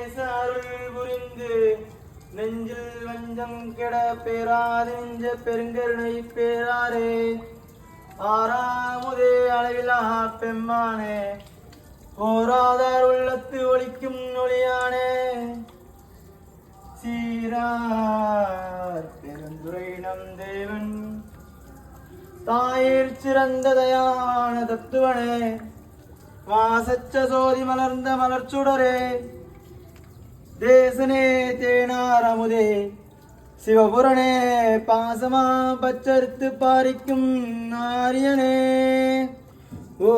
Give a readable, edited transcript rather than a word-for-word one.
நேச அருள் புரிந்து நெஞ்சில் வஞ்சம் கெட பேராது நெஞ்ச பெருங்கருணை பேராரே ஆறாமுதே அளவிலா பெம்மானே ஓராதார் உள்ளத்து ஒளிக்கும் ஒளியானே சீரார் பெருந்துரை நம் தேவன் தாயிற் சிறந்த தயான தத்துவனே வாசச்ச சோதி மலர்ந்த மலர்ச்சுடரே தேசனே தேனார் அமுதே சிவபுரனே பாசமா பச்சரித்து பாரிக்கும் நாரியனே ஓ